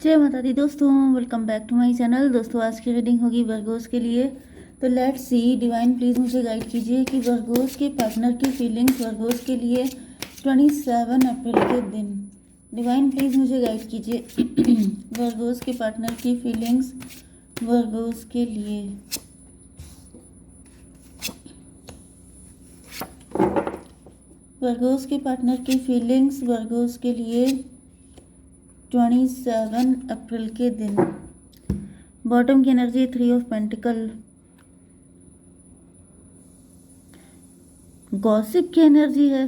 जय माता दी दोस्तों, welcome back to my channel. दोस्तों आज की रीडिंग होगी वर्गोस के लिए। तो लेट्स सी, डिवाइन प्लीज़ मुझे गाइड कीजिए कि वर्गोस के पार्टनर की फीलिंग्स वर्गोस के लिए 27 अप्रैल के दिन। डिवाइन प्लीज़ मुझे गाइड कीजिए वर्गोस के पार्टनर की फीलिंग्स वर्गोस के लिए। वर्गोस के पार्टनर की फीलिंग्स वर्गोस के लिए 27 अप्रैल के दिन। बॉटम की एनर्जी 3 ऑफ पेंटिकल, गॉसिप की एनर्जी है,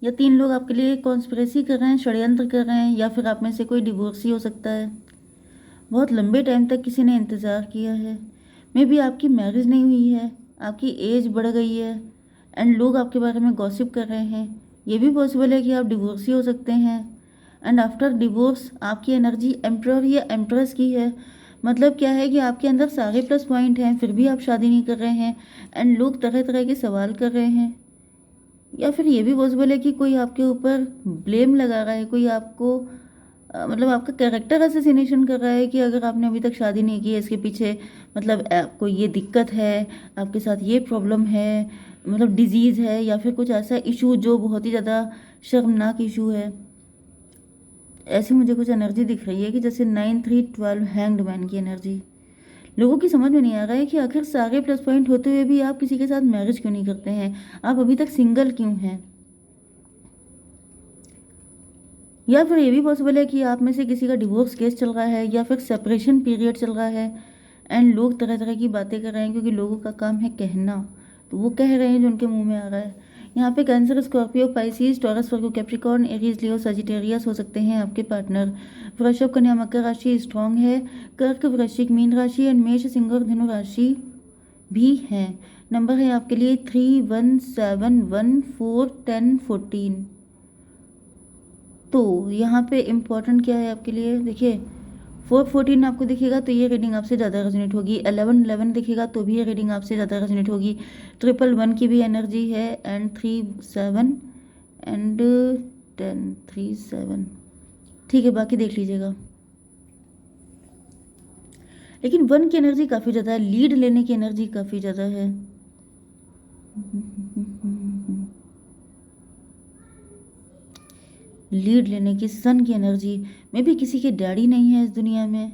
या 3 लोग आपके लिए कॉन्स्पिरेसी कर रहे हैं, षड्यंत्र कर रहे हैं, या फिर आप में से कोई डिवोर्सी हो सकता है। बहुत लंबे टाइम तक किसी ने इंतज़ार किया है। मे बी आपकी मैरिज नहीं हुई है, आपकी एज बढ़ गई है एंड लोग आपके बारे में गॉसिप कर रहे हैं। ये भी पॉसिबल है कि आप डिवोर्सी हो सकते हैं एंड आफ्टर डिवोर्स आपकी एनर्जी एम्परर या एम्प्रेस की है। मतलब क्या है कि आपके अंदर सारे प्लस पॉइंट हैं, फिर भी आप शादी नहीं कर रहे हैं एंड लोग तरह तरह के सवाल कर रहे हैं। या फिर ये भी पॉसिबल है कि कोई आपके ऊपर ब्लेम लगा रहा है, कोई आपको मतलब आपका कैरेक्टर असैसिनेशन कर रहा है कि अगर आपने अभी तक शादी नहीं की है इसके पीछे मतलब आपको ये दिक्कत है, आपके साथ ये प्रॉब्लम है, मतलब डिजीज़ है या फिर कुछ ऐसा इशू जो बहुत ही ज़्यादा शर्मनाक इशू है। ऐसी मुझे कुछ एनर्जी दिख रही है कि जैसे 9 3 12 हैंग्ड मैन की एनर्जी। लोगों की समझ में नहीं आ रहा है कि आखिर सारे प्लस पॉइंट होते हुए भी आप किसी के साथ मैरिज क्यों नहीं करते हैं, आप अभी तक सिंगल क्यों हैं। या फिर ये भी पॉसिबल है कि आप में से किसी का डिवोर्स केस चल रहा है या फिर सेपरेशन पीरियड चल रहा है एंड लोग तरह तरह की बातें कर रहे हैं, क्योंकि लोगों का काम है कहना, तो वो कह रहे हैं जो उनके मुंह में आ रहा है। यहाँ पे कैंसर, स्कॉर्पियो, पाइसिस, टॉरस, वर्गो, कैप्रिकॉर्न, एरीज, लियो, सजिटेरियस हो सकते हैं आपके पार्टनर। वृषभ, कन्या, मकर राशि स्ट्रॉन्ग है। कर्क, वृश्चिक, मीन राशि एंड मेष, सिंह और धनु राशि भी हैं। नंबर है आपके लिए 3 1 7 1 4 10 14। तो यहाँ पे इम्पोर्टेंट क्या है आपके लिए, देखिए 4 14 आपको दिखेगा तो ये रीडिंग आपसे ज़्यादा रेजोनेट होगी। 11 11 दिखेगा तो भी ये रीडिंग आपसे ज़्यादा रेजोनेट होगी। 1 की भी एनर्जी है एंड 3 7 एंड 10 3 7। ठीक है, बाकी देख लीजिएगा। लेकिन 1 की एनर्जी काफ़ी ज़्यादा है, लीड लेने की एनर्जी काफ़ी ज़्यादा है। लीड लेने की सन की एनर्जी में भी किसी के डैडी नहीं है इस दुनिया में,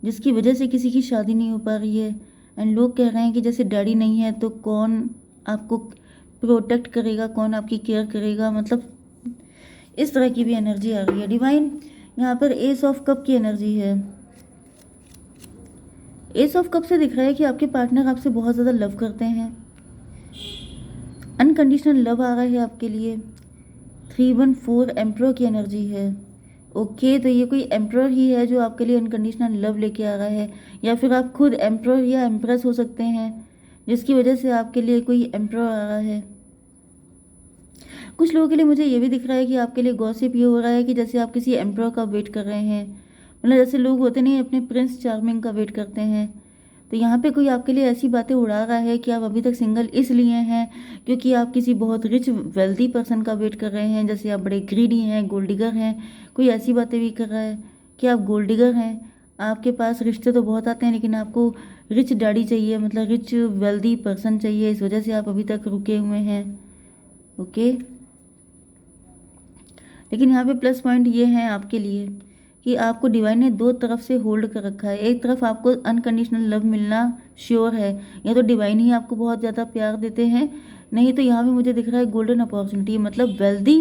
जिसकी वजह से किसी की शादी नहीं हो पा रही है एंड लोग कह रहे हैं कि जैसे डैडी नहीं है तो कौन आपको प्रोटेक्ट करेगा, कौन आपकी केयर करेगा। मतलब इस तरह की भी एनर्जी आ रही है। डिवाइन यहाँ पर एस ऑफ कप की एनर्जी है। एस ऑफ कप से दिख रहा है कि आपके पार्टनर आपसे बहुत ज़्यादा लव करते हैं, अनकंडीशनल लव आ रहा है आपके लिए। 3 1 4 एम्प्रर की एनर्जी है। ओके, तो ये कोई एम्प्रर ही है जो आपके लिए अनकंडीशनल लव लेके आ रहा है, या फिर आप खुद एम्प्रर या एम्प्रेस हो सकते हैं जिसकी वजह से आपके लिए कोई एम्प्रर आ रहा है। कुछ लोगों के लिए मुझे ये भी दिख रहा है कि आपके लिए गॉसिप ये हो रहा है कि जैसे आप किसी एम्प्रर का वेट कर रहे हैं, मतलब जैसे लोग होते नहीं अपने प्रिंस चार्मिंग का वेट करते हैं। तो यहाँ पे कोई आपके लिए ऐसी बातें उड़ा रहा है कि आप अभी तक सिंगल इसलिए हैं क्योंकि आप किसी बहुत रिच वेल्दी पर्सन का वेट कर रहे हैं, जैसे आप बड़े ग्रीडी हैं, गोल्ड डिगर हैं। कोई ऐसी बातें भी कर रहा है कि आप गोल्ड डिगर हैं, आपके पास रिश्ते तो बहुत आते हैं लेकिन आपको रिच डैडी चाहिए, मतलब रिच वेल्दी पर्सन चाहिए, इस वजह से आप अभी तक रुके हुए हैं। ओके, लेकिन यहाँ पे प्लस पॉइंट ये है आपके लिए कि आपको डिवाइन ने 2 तरफ से होल्ड कर रखा है। एक तरफ आपको अनकंडीशनल लव मिलना श्योर है, या तो डिवाइन ही आपको बहुत ज़्यादा प्यार देते हैं, नहीं तो यहाँ पे मुझे दिख रहा है गोल्डन अपॉर्चुनिटी, मतलब वेल्दी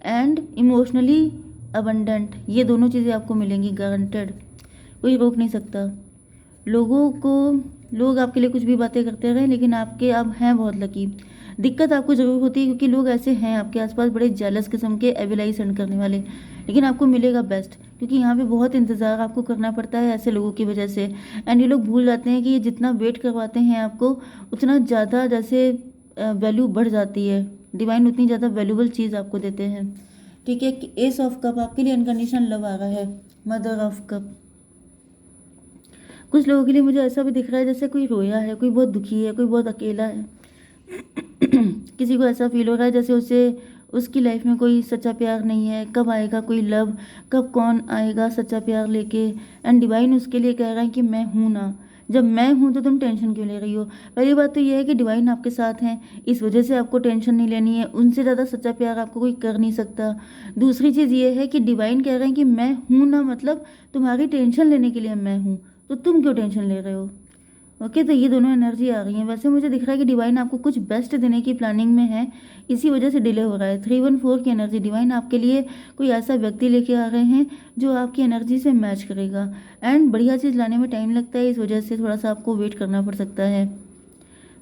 एंड इमोशनली अबंडेंट, ये दोनों चीज़ें आपको मिलेंगी गारंटेड, कोई रोक नहीं सकता। लोग आपके लिए कुछ भी बातें करते रहे लेकिन आपके आप हैं बहुत लकी। दिक्कत आपको ज़रूर होती है क्योंकि लोग ऐसे हैं आपके आसपास बड़े जेलस किस्म के, एविलाई सेंड करने वाले, लेकिन आपको मिलेगा बेस्ट, क्योंकि यहाँ पे बहुत इंतज़ार आपको करना पड़ता है ऐसे लोगों की वजह से। एंड ये लोग भूल जाते हैं कि ये जितना वेट करवाते हैं आपको उतना ज़्यादा जैसे वैल्यू बढ़ जाती है, डिवाइन उतनी ज़्यादा वैल्यूबल चीज़ आपको देते हैं। ठीक है, एस ऑफ कप आपके लिए अनकंडीशनल लव आ रहा है। मदर ऑफ कप, कुछ लोगों के लिए मुझे ऐसा भी दिख रहा है जैसे कोई रोया है, कोई बहुत दुखी है, कोई बहुत अकेला है किसी को ऐसा फील हो रहा है जैसे उसे उसकी लाइफ में कोई सच्चा प्यार नहीं है, कब आएगा कोई लव, कब कौन आएगा सच्चा प्यार लेके। एंड डिवाइन उसके लिए कह रहा है कि मैं हूँ ना, जब मैं हूँ तो तुम टेंशन क्यों ले रही हो। पहली बात तो यह है कि डिवाइन आपके साथ हैं, इस वजह से आपको टेंशन नहीं लेनी है, उनसे ज़्यादा सच्चा प्यार आपको कोई कर नहीं सकता। दूसरी चीज़ ये है कि डिवाइन कह रहे हैं कि मैं हूँ ना, मतलब तुम्हारी टेंशन लेने के लिए मैं हूँ, तो तुम क्यों टेंशन ले रहे हो। ओके, तो ये दोनों एनर्जी आ रही हैं। वैसे मुझे दिख रहा है कि डिवाइन आपको कुछ बेस्ट देने की प्लानिंग में है, इसी वजह से डिले हो रहा है। 314 की एनर्जी, डिवाइन आपके लिए कोई ऐसा व्यक्ति लेके आ रहे हैं जो आपकी एनर्जी से मैच करेगा। एंड बढ़िया चीज़ लाने में टाइम लगता है, इस वजह से थोड़ा सा आपको वेट करना पड़ सकता है।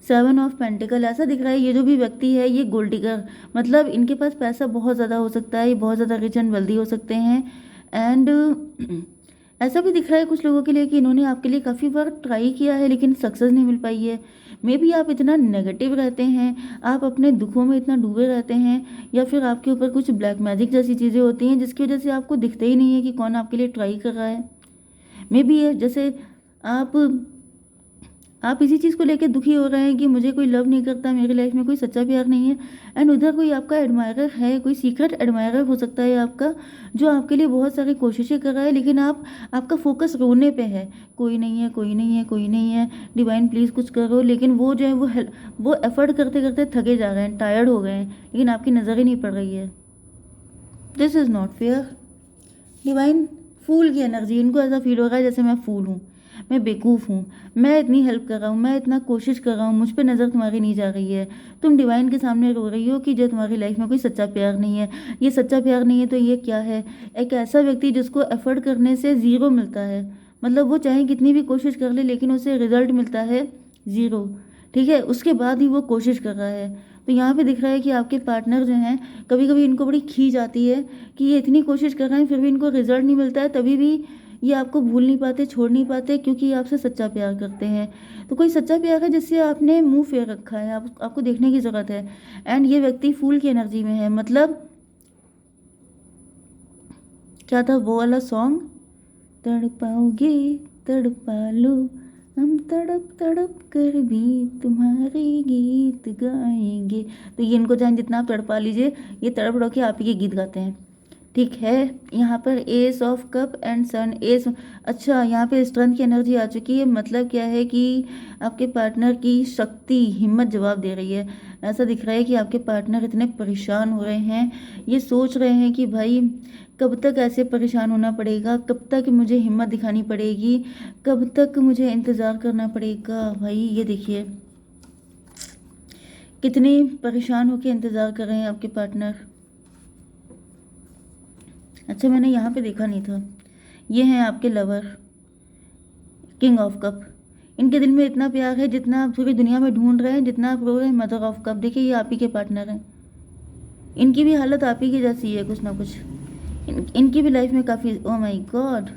7 ऑफ पेंटिकल, ऐसा दिख रहा है ये जो भी व्यक्ति है ये गोल्ड डिगर, मतलब इनके पास पैसा बहुत ज़्यादा हो सकता है, ये बहुत ज़्यादा रिच एंड वेल्दी हो सकते हैं। एंड ऐसा भी दिख रहा है कुछ लोगों के लिए कि इन्होंने आपके लिए काफ़ी बार ट्राई किया है लेकिन सक्सेस नहीं मिल पाई है। मे बी आप इतना नेगेटिव रहते हैं, आप अपने दुखों में इतना डूबे रहते हैं, या फिर आपके ऊपर कुछ ब्लैक मैजिक जैसी चीज़ें होती हैं जिसकी वजह से आपको दिखता ही नहीं है कि कौन आपके लिए ट्राई कर रहा है। मे बी जैसे आप आप इसी चीज़ को लेकर दुखी हो रहे हैं कि मुझे कोई लव नहीं करता, मेरी लाइफ में कोई सच्चा प्यार नहीं है। एंड उधर कोई आपका एडमायरर है, कोई सीक्रेट एडमायरर हो सकता है आपका, जो आपके लिए बहुत सारी कोशिशें कर रहा है, लेकिन आपका फोकस रोने पे है, कोई नहीं है, कोई नहीं है, कोई नहीं है, डिवाइन प्लीज़ कुछ करो। लेकिन वो जो है वो एफर्ट करते करते थके जा रहे हैं, टायर्ड हो गए हैं, लेकिन आपकी नज़र ही नहीं पड़ रही है। This is not fair. Divine फूल की एनर्जी, इनको ऐसा फील हो रहा है जैसे मैं फूल हूँ, मैं बेवकूफ़ हूँ, मैं इतनी हेल्प कर रहा हूँ, मैं इतना कोशिश कर रहा हूँ, मुझ पे नज़र तुम्हारी नहीं जा रही है। तुम डिवाइन के सामने रो रही हो कि जो तुम्हारी लाइफ में कोई सच्चा प्यार नहीं है। ये सच्चा प्यार नहीं है तो ये क्या है। एक ऐसा व्यक्ति जिसको एफर्ट करने से ज़ीरो मिलता है, मतलब वो चाहे कितनी भी कोशिश कर ले लेकिन उसे रिजल्ट मिलता है ज़ीरो, ठीक है, उसके बाद ही वो कोशिश कर रहा है। तो यहाँ पे दिख रहा है कि आपके पार्टनर जो हैं, कभी कभी इनको बड़ी खींच आती है कि ये इतनी कोशिश कर रहे हैं फिर भी इनको रिजल्ट नहीं मिलता है, तभी भी ये आपको भूल नहीं पाते, छोड़ नहीं पाते, क्योंकि ये आपसे सच्चा प्यार करते हैं। तो कोई सच्चा प्यार है जिससे आपने मुंह फेर रखा है, आपको देखने की ज़रूरत है। एंड ये व्यक्ति फूल की एनर्जी में है, मतलब क्या था वो वाला सॉन्ग, तड़पाओगे तड़पा लो, हम तड़प तड़प कर भी तुम्हारे गीत गाएंगे। तो ये इनको चाहे जितना आप तड़पा लीजिए, ये तड़प तड़प के आप ही के गीत गाते हैं, ठीक है। यहाँ पर ace of cup and sun, ace, अच्छा यहाँ पे स्ट्रेंथ की एनर्जी आ चुकी है, मतलब क्या है कि आपके पार्टनर की शक्ति, हिम्मत जवाब दे रही है। ऐसा दिख रहा है कि आपके पार्टनर इतने परेशान हो रहे हैं, ये सोच रहे हैं कि भाई कब तक ऐसे परेशान होना पड़ेगा, कब तक मुझे हिम्मत दिखानी पड़ेगी, कब तक मुझे इंतज़ार करना पड़ेगा। भाई ये देखिए कितने परेशान होकर इंतज़ार कर रहे हैं आपके पार्टनर। अच्छा मैंने यहाँ पे देखा नहीं था, ये हैं आपके लवर, किंग ऑफ कप। इनके दिल में इतना प्यार है जितना आप पूरी दुनिया में ढूंढ रहे हैं, जितना आप रो रहे हैं मदर ऑफ कप। देखिए ये आप ही के पार्टनर हैं, इनकी भी हालत आप ही की जैसी है कुछ ना कुछ, इनकी भी लाइफ में काफ़ी, ओ माय गॉड,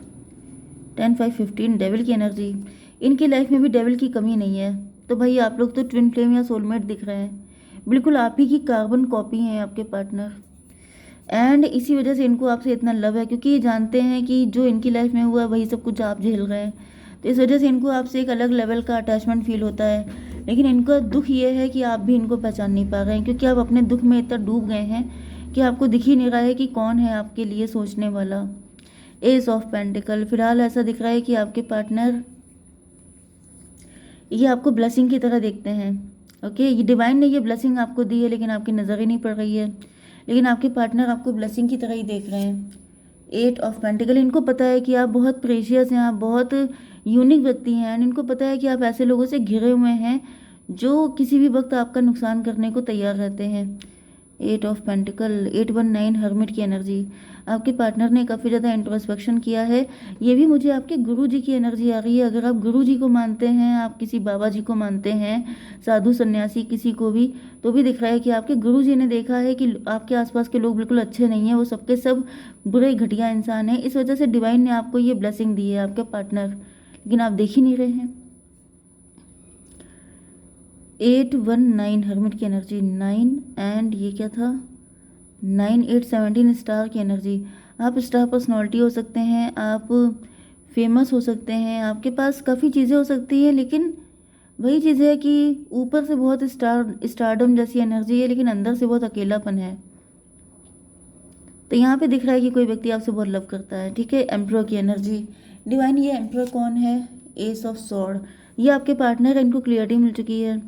10 5 15 डेविल की एनर्जी, इनकी लाइफ में भी डेविल की कमी नहीं है। तो भाई आप लोग तो ट्विन फ्लेम या सोलमेट दिख रहे हैं, बिल्कुल आप ही की कार्बन कॉपी हैं आपके पार्टनर। एंड इसी वजह से इनको आपसे इतना लव है, क्योंकि ये जानते हैं कि जो इनकी लाइफ में हुआ वही सब कुछ आप झेल रहे हैं, तो इस वजह से इनको आपसे एक अलग लेवल का अटैचमेंट फील होता है। लेकिन इनका दुख ये है कि आप भी इनको पहचान नहीं पा रहे हैं, क्योंकि आप अपने दुख में इतना डूब गए हैं कि आपको दिख ही नहीं रहा है कि कौन है आपके लिए सोचने वाला। एस ऑफ पेंटिकल, फिलहाल ऐसा दिख रहा है कि आपके पार्टनर ये आपको ब्लेसिंग की तरह देखते हैं। ओके, ये डिवाइन ने ये ब्लेसिंग आपको दी है लेकिन आपकी नज़र ही नहीं पड़ रही है, लेकिन आपके पार्टनर आपको ब्लेसिंग की तरह ही देख रहे हैं। 8 ऑफ पेंटिकल, इनको पता है कि आप बहुत प्रेशियस हैं, आप बहुत यूनिक व्यक्ति हैं, एंड इनको पता है कि आप ऐसे लोगों से घिरे हुए हैं जो किसी भी वक्त आपका नुकसान करने को तैयार रहते हैं। 8 ऑफ पेंटिकल, 819 हर्मिट की एनर्जी, आपके पार्टनर ने काफ़ी ज़्यादा इंट्रोस्पेक्शन किया है। ये भी मुझे आपके गुरु जी की एनर्जी आ रही है। अगर आप गुरु जी को मानते हैं, आप किसी बाबा जी को मानते हैं, साधु सन्यासी किसी को भी, तो भी दिख रहा है कि आपके गुरु जी ने देखा है कि आपके आसपास के लोग बिल्कुल अच्छे नहीं हैं, वो सबके सब बुरे घटिया इंसान हैं। इस वजह से डिवाइन ने आपको ये ब्लेसिंग दी है आपके पार्टनर, लेकिन आप देख ही नहीं रहे हैं। 819 हर्मिट की एनर्जी, 9, एंड ये क्या था, 9 8 17 स्टार की एनर्जी। आप स्टार पर्सनालिटी हो सकते हैं, आप फेमस हो सकते हैं, आपके पास काफ़ी चीज़ें हो सकती हैं, लेकिन वही चीज़ है कि ऊपर से बहुत स्टारडम जैसी एनर्जी है लेकिन अंदर से बहुत अकेलापन है। तो यहाँ पे दिख रहा है कि कोई व्यक्ति आपसे बहुत लव करता है, ठीक है। एम्परर की एनर्जी डिवाइन, ये एम्परर कौन है? एस ऑफ स्वॉर्ड, ये आपके पार्टनर है, इनको क्लियरिटी मिल चुकी है,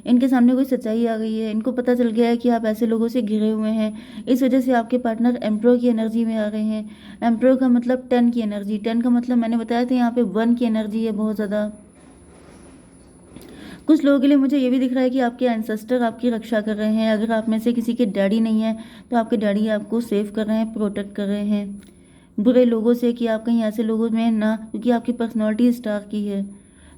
इनके सामने कोई सच्चाई आ गई है, इनको पता चल गया है कि आप ऐसे लोगों से घिरे हुए हैं, इस वजह से आपके पार्टनर एम्परर की एनर्जी में आ गए हैं। एम्परर का मतलब 10 की एनर्जी, 10 का मतलब मैंने बताया था यहाँ पे 1 की एनर्जी है बहुत ज़्यादा। कुछ लोगों के लिए मुझे ये भी दिख रहा है कि आपके एंसेस्टर आपकी रक्षा कर रहे हैं। अगर आप में से किसी के डैडी नहीं है तो आपके डैडी आपको सेव कर रहे हैं, प्रोटेक्ट कर रहे हैं बुरे लोगों से, कि आप कहीं ऐसे लोगों में ना, क्योंकि आपकी पर्सनालिटी स्टार की है।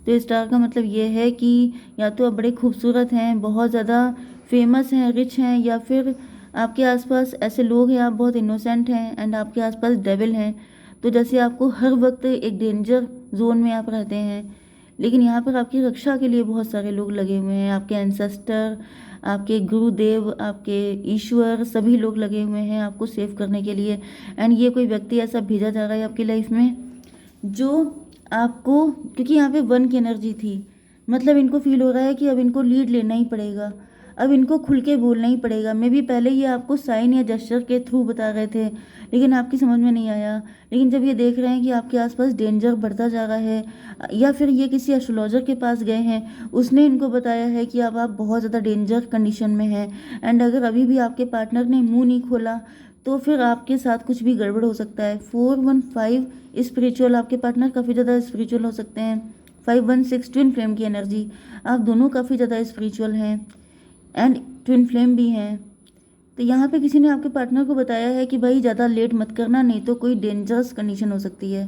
तो स्टार का मतलब ये है कि या तो आप बड़े खूबसूरत हैं, बहुत ज़्यादा फेमस हैं, रिच हैं, या फिर आपके आसपास ऐसे लोग हैं, आप बहुत इनोसेंट हैं एंड आपके आसपास डेविल हैं। तो जैसे आपको हर वक्त एक डेंजर जोन में आप रहते हैं, लेकिन यहाँ पर आपकी रक्षा के लिए बहुत सारे लोग लगे हुए हैं, आपके एंसेस्टर, आपके गुरुदेव, आपके ईश्वर, सभी लोग लगे हुए हैं आपको सेव करने के लिए। एंड ये कोई व्यक्ति ऐसा भेजा जा रहा है आपकी लाइफ में जो आपको, क्योंकि यहाँ पे 1 की एनर्जी थी, मतलब इनको फील हो रहा है कि अब इनको लीड लेना ही पड़ेगा, अब इनको खुल के बोलना ही पड़ेगा। मे भी पहले ये आपको साइन या जेस्चर के थ्रू बता रहे थे, लेकिन आपकी समझ में नहीं आया। लेकिन जब ये देख रहे हैं कि आपके आसपास डेंजर बढ़ता जा रहा है, या फिर ये किसी एस्ट्रोलॉजर के पास गए हैं, उसने इनको बताया है कि अब आप बहुत ज़्यादा डेंजर कंडीशन में हैं, एंड अगर अभी भी आपके पार्टनर ने मुंह नहीं खोला तो फिर आपके साथ कुछ भी गड़बड़ हो सकता है। 415 स्पिरिचुअल, आपके पार्टनर काफ़ी ज़्यादा स्पिरिचुअल हो सकते हैं। 516 ट्विन फ्लेम की एनर्जी, आप दोनों काफ़ी ज़्यादा स्पिरिचुअल हैं एंड ट्विन फ्लेम भी हैं। तो यहाँ पे किसी ने आपके पार्टनर को बताया है कि भाई ज़्यादा लेट मत करना, नहीं तो कोई डेंजरस कंडीशन हो सकती है।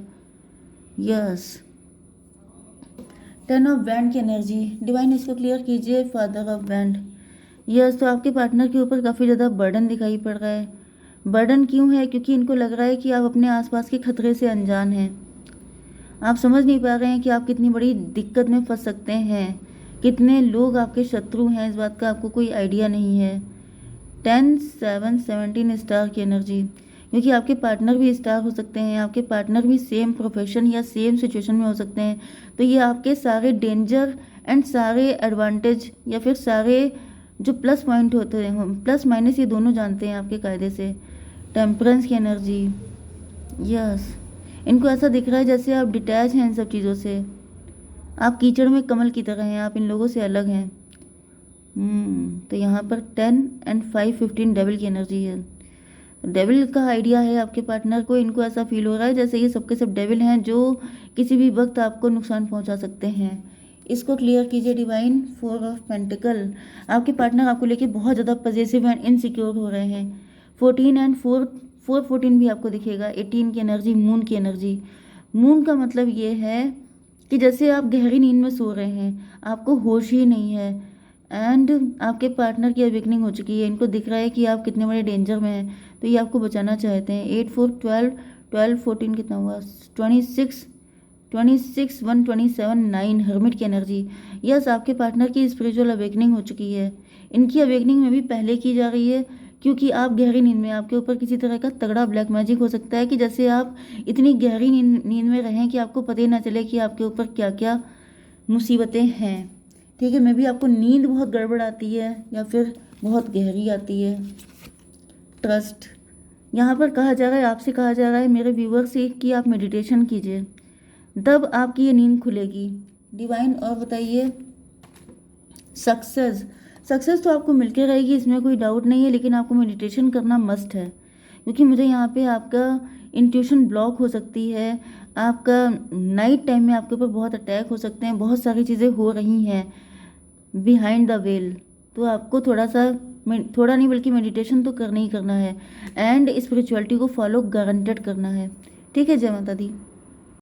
यस, 10 ऑफ बैंड की एनर्जी डिवाइन, इसको क्लियर कीजिए। फादर ऑफ बैंड, यस, तो आपके पार्टनर के ऊपर काफ़ी ज़्यादा बर्डन दिखाई पड़ रहा है। बर्डन क्यों है? क्योंकि इनको लग रहा है कि आप अपने आसपास के खतरे से अनजान हैं, आप समझ नहीं पा रहे हैं कि आप कितनी बड़ी दिक्कत में फंस सकते हैं, कितने लोग आपके शत्रु हैं, इस बात का आपको कोई आइडिया नहीं है। 10 7 17 स्टार की एनर्जी, क्योंकि आपके पार्टनर भी स्टार हो सकते हैं, आपके पार्टनर भी सेम प्रोफेशन या सेम सिचुएशन में हो सकते हैं। तो ये आपके सारे डेंजर एंड सारे एडवांटेज या फिर सारे जो प्लस पॉइंट होते हैं, प्लस माइनस, ये दोनों जानते हैं आपके कायदे से। टेम्परेंस की एनर्जी, यस, इनको ऐसा दिख रहा है जैसे आप डिटैच हैं इन सब चीज़ों से, आप कीचड़ में कमल की तरह हैं, आप इन लोगों से अलग हैं। तो यहाँ पर 10 एंड 5 15 डेविल की एनर्जी है। डेविल का आइडिया है आपके पार्टनर को, इनको ऐसा फील हो रहा है जैसे ये सबके सब डेविल हैं जो किसी भी वक्त आपको नुकसान पहुंचा सकते हैं। इसको क्लियर कीजिए डिवाइन। 4 ऑफ पेंटिकल, आपके पार्टनर आपको लेके बहुत ज़्यादा पॉजिटिव एंड इनसिक्योर हो रहे हैं। 14 एंड 4 14 भी आपको दिखेगा। 18 की एनर्जी, मून की एनर्जी। मून का मतलब ये है कि जैसे आप गहरी नींद में सो रहे हैं, आपको होश ही नहीं है, एंड आपके पार्टनर की अवेकनिंग हो चुकी है, इनको दिख रहा है कि आप कितने बड़े डेंजर में हैं, तो ये आपको बचाना चाहते हैं। 8 4 12 12 14 कितना हुआ? 26 26 1 27 9 हर्मिट की एनर्जी। यस, आपके पार्टनर की स्पिरिचुअल अवेकनिंग हो चुकी है, इनकी अवेकनिंग में भी पहले की जा रही है, क्योंकि आप गहरी नींद में, आपके ऊपर किसी तरह का तगड़ा ब्लैक मैजिक हो सकता है कि जैसे आप इतनी गहरी नींद में रहें कि आपको पता ही ना चले कि आपके ऊपर क्या क्या मुसीबतें हैं। ठीक है, मे भी आपको नींद बहुत गड़बड़ आती है या फिर बहुत गहरी आती है। ट्रस्ट, यहाँ पर कहा जा रहा है, आपसे कहा जा रहा है मेरे व्यूअर से कि आप मेडिटेशन कीजिए, तब आपकी ये नींद खुलेगी। डिवाइन, और बताइए। सक्सेस, सक्सेस तो आपको मिलके रहेगी, इसमें कोई डाउट नहीं है, लेकिन आपको मेडिटेशन करना मस्ट है, क्योंकि मुझे यहाँ पे आपका इंट्यूशन ब्लॉक हो सकती है, आपका नाइट टाइम में आपके ऊपर बहुत अटैक हो सकते हैं, बहुत सारी चीज़ें हो रही हैं बिहाइंड द वेल। तो आपको थोड़ा नहीं बल्कि मेडिटेशन तो करना ही करना है, एंड स्पिरिचुअलिटी को फॉलो गारंटेड करना है। ठीक है, जय माता दी।